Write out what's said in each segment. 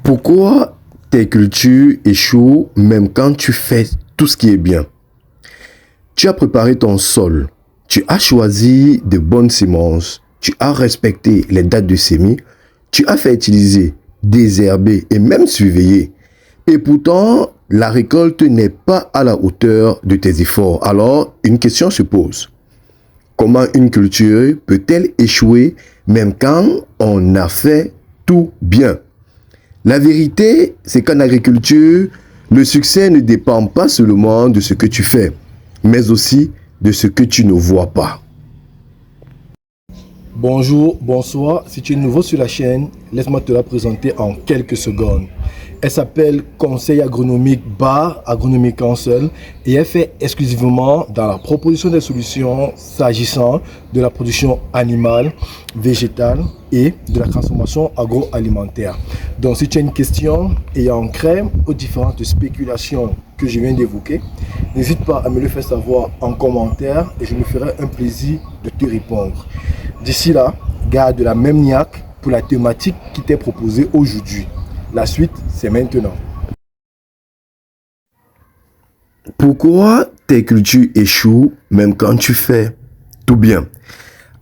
Pourquoi tes cultures échouent même quand tu fais tout ce qui est bien? Tu as préparé ton sol, tu as choisi de bonnes semences, tu as respecté les dates de semis, tu as fertilisé, désherbé et même surveillé. Et pourtant, la récolte n'est pas à la hauteur de tes efforts. Alors, une question se pose. Comment une culture peut-elle échouer même quand on a fait tout bien? La vérité, c'est qu'en agriculture, le succès ne dépend pas seulement de ce que tu fais, mais aussi de ce que tu ne vois pas. Bonjour, bonsoir. Si tu es nouveau sur la chaîne, laisse-moi te la présenter en quelques secondes. Elle s'appelle Conseil agronomique bar Agronomie Council et elle fait exclusivement dans la proposition des solutions s'agissant de la production animale, végétale et de la transformation agroalimentaire. Donc si tu as une question ayant trait aux différentes spéculations que je viens d'évoquer, n'hésite pas à me le faire savoir en commentaire et je me ferai un plaisir de te répondre. D'ici là, garde la même niaque pour la thématique qui t'est proposée aujourd'hui. La suite, c'est maintenant. Pourquoi tes cultures échouent même quand tu fais tout bien?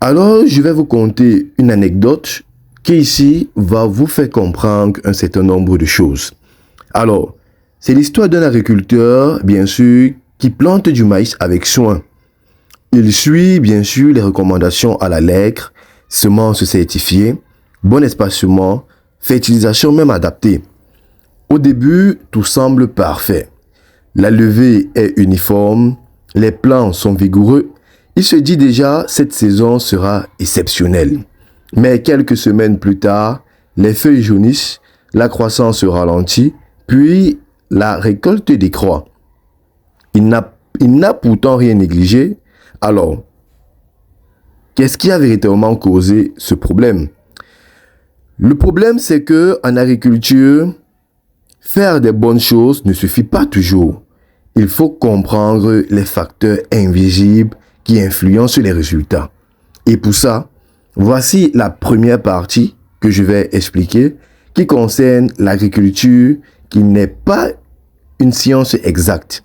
Alors, je vais vous conter une anecdote qui ici va vous faire comprendre un certain nombre de choses. Alors, c'est l'histoire d'un agriculteur, bien sûr, qui plante du maïs avec soin. Il suit, bien sûr, les recommandations à la lettre, semences certifiées, bon espacement, fertilisation même adaptée. Au début, tout semble parfait. La levée est uniforme, les plants sont vigoureux. Il se dit déjà, cette saison sera exceptionnelle. Mais quelques semaines plus tard, les feuilles jaunissent, la croissance se ralentit, puis la récolte décroît. Il n'a pourtant rien négligé. Alors, qu'est-ce qui a véritablement causé ce problème? Le problème, c'est que en agriculture, faire des bonnes choses ne suffit pas toujours. Il faut comprendre les facteurs invisibles qui influencent les résultats. Et pour ça, voici la première partie que je vais expliquer qui concerne l'agriculture qui n'est pas une science exacte.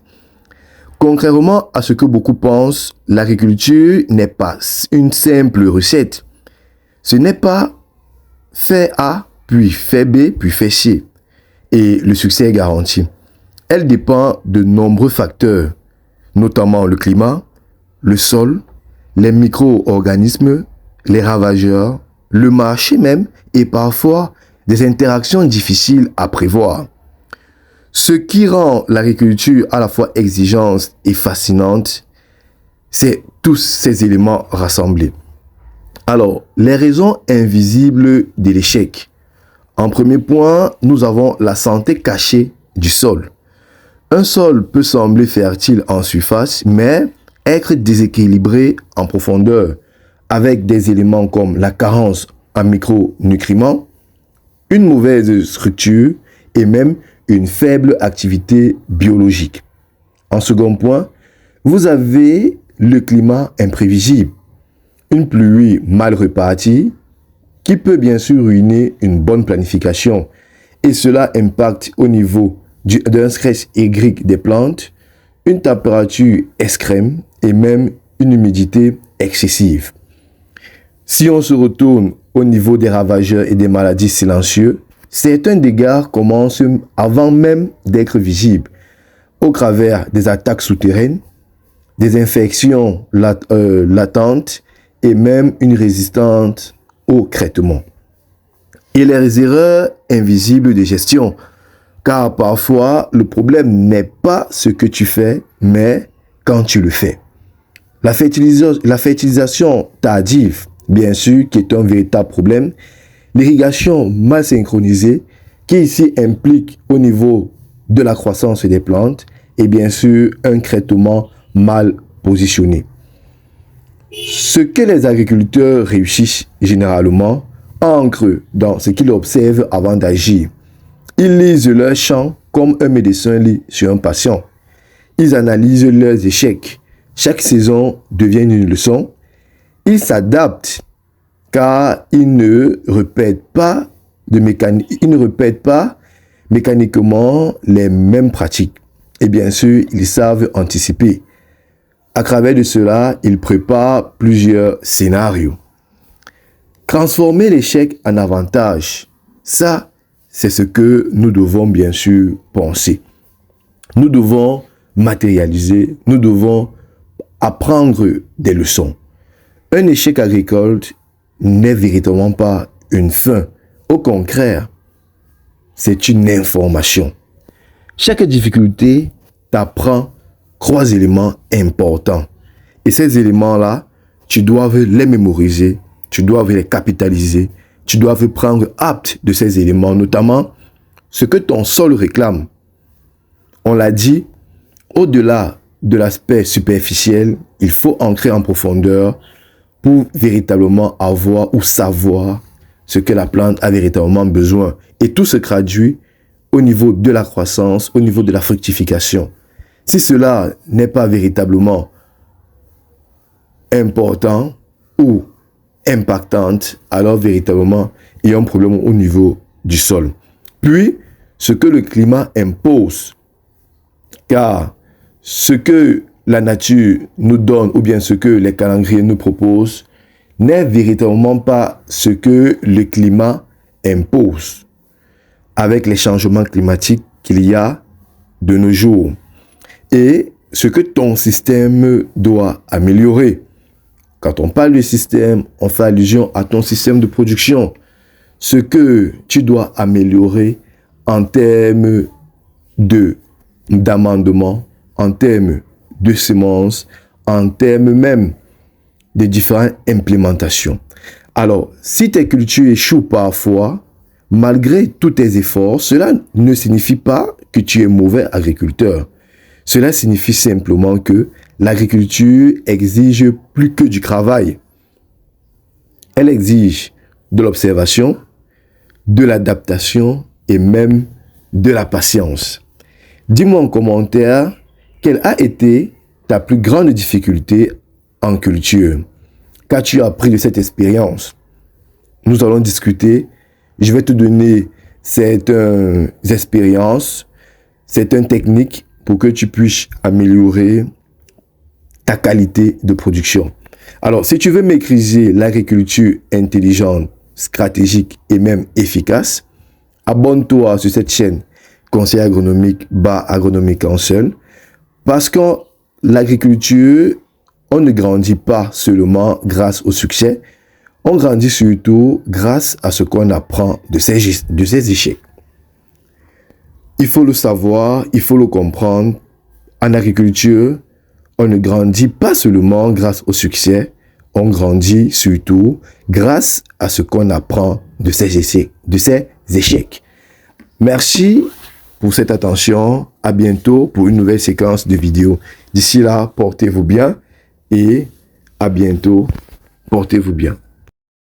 Contrairement à ce que beaucoup pensent, l'agriculture n'est pas une simple recette. Ce n'est pas fait A, puis fait B, puis fait C. Et le succès est garanti. Elle dépend de nombreux facteurs, notamment le climat, le sol, les micro-organismes, les ravageurs, le marché même et parfois des interactions difficiles à prévoir. Ce qui rend l'agriculture à la fois exigeante et fascinante, c'est tous ces éléments rassemblés. Alors, les raisons invisibles de l'échec. En premier point, nous avons la santé cachée du sol. Un sol peut sembler fertile en surface, mais être déséquilibré en profondeur, avec des éléments comme la carence en micronutriments, une mauvaise structure et même une faible activité biologique. En second point, vous avez le climat imprévisible, une pluie mal répartie qui peut bien sûr ruiner une bonne planification et cela impacte au niveau d'un stress hydrique des plantes, une température extrême et même une humidité excessive. Si on se retourne au niveau des ravageurs et des maladies silencieuses, certains dégâts commencent avant même d'être visibles, au travers des attaques souterraines, des infections latentes et même une résistance au traitement. Et les erreurs invisibles de gestion, car parfois le problème n'est pas ce que tu fais, mais quand tu le fais. La fertilisation tardive, bien sûr, qui est un véritable problème. L'irrigation mal synchronisée, qui ici implique au niveau de la croissance des plantes, et bien sûr un traitement mal positionné. Ce que les agriculteurs réussissent généralement ancrent dans ce qu'ils observent avant d'agir. Ils lisent leurs champs comme un médecin lit sur un patient. Ils analysent leurs échecs. Chaque saison devient une leçon. Ils s'adaptent car ils ne répètent pas ils ne répètent pas mécaniquement les mêmes pratiques. Et bien sûr, ils savent anticiper. À travers de cela, ils préparent plusieurs scénarios. Transformer l'échec en avantage, ça, c'est ce que nous devons bien sûr penser. Nous devons matérialiser, nous devons apprendre des leçons. Un échec agricole n'est véritablement pas une fin. Au contraire, c'est une information. Chaque difficulté t'apprend 3 éléments importants. Et ces éléments-là, tu dois les mémoriser, tu dois les capitaliser, tu dois prendre acte de ces éléments, notamment ce que ton sol réclame. On l'a dit, au-delà de l'aspect superficiel, il faut entrer en profondeur pour véritablement avoir ou savoir ce que la plante a véritablement besoin. Et tout se traduit au niveau de la croissance, au niveau de la fructification. Si cela n'est pas véritablement important ou impactante, alors véritablement, il y a un problème au niveau du sol. Puis, ce que le climat impose, car ce que la nature nous donne ou bien ce que les calendriers nous proposent n'est véritablement pas ce que le climat impose avec les changements climatiques qu'il y a de nos jours et ce que ton système doit améliorer. Quand on parle de système, on fait allusion à ton système de production. Ce que tu dois améliorer en termes d'amendement, en termes de semences, en termes même des différentes implémentations. Alors, si tes cultures échouent parfois, malgré tous tes efforts, cela ne signifie pas que tu es mauvais agriculteur. Cela signifie simplement que l'agriculture exige plus que du travail. Elle exige de l'observation, de l'adaptation et même de la patience. Dis-moi en commentaire quelle a été ta plus grande difficulté en culture. Qu'as-tu appris de cette expérience? Nous allons discuter. Je vais te donner certaines expériences, certaines techniques pour que tu puisses améliorer ta qualité de production. Alors, si tu veux maîtriser l'agriculture intelligente, stratégique et même efficace, abonne-toi sur cette chaîne Conseil agronomique Agronomie Council, parce que l'agriculture, on ne grandit pas seulement grâce au succès, on grandit surtout grâce à ce qu'on apprend de ces échecs. Il faut le savoir, il faut le comprendre. En agriculture, on ne grandit pas seulement grâce au succès, on grandit surtout grâce à ce qu'on apprend de ces échecs. Merci pour cette attention. À bientôt pour une nouvelle séquence de vidéos. D'ici là, portez-vous bien et à bientôt. Portez-vous bien.